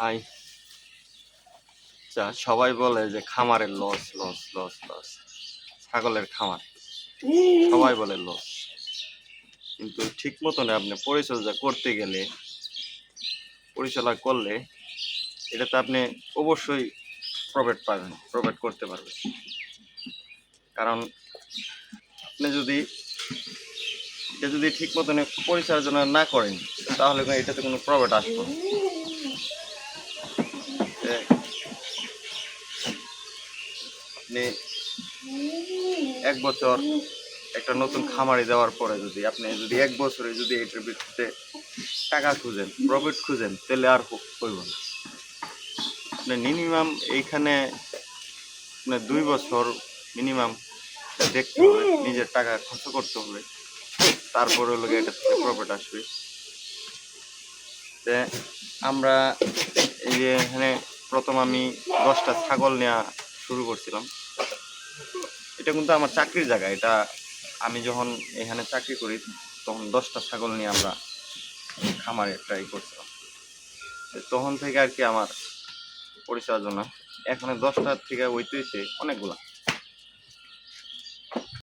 High. আচ্ছা, সবাই বলে যে খামারের লস লস লস লস, ছাগলের খামার সবাই বলে লস, কিন্তু ঠিক মতন আপনি পরিচর্যা করতে গেলে, পরিচালনা করলে এটাতে আপনি অবশ্যই প্রফিট পাবেন, প্রফিট করতে পারবেন। কারণ আপনি যদি এটা যদি ঠিক মতন পরিচর্যা না করেন তাহলে এটাতে কোনো প্রফিট আসবে না। আপনি 1 বছর একটা নতুন খামারে দেওয়ার পরে আপনি যদি 1 বছরে যদি এটার ভিত্তিতে টাকা খুঁজেন, প্রফিট খুঁজেন, তাহলে আর হইব না। আপনি মিনিমাম এইখানে 2 বছর মিনিমাম দেখতে হবে, নিজের টাকা খরচ করতে হবে, তারপরে হলো এটা থেকে প্রফিট আসবে। আমরা এই যে এখানে প্রথম আমি 10টা ছাগল নেওয়া শুরু করছিলাম। এটা কিন্তু আমার চাকরির জায়গা। এটা আমি যখন এখানে চাকরি করি তখন 10টা ছাগল নিয়ে আমরা খামারে ট্রাই করছিলাম। তখন থেকে আর কি আমার পরিচর্যা, এখন 10টার থেকে হইতে অনেকগুলা।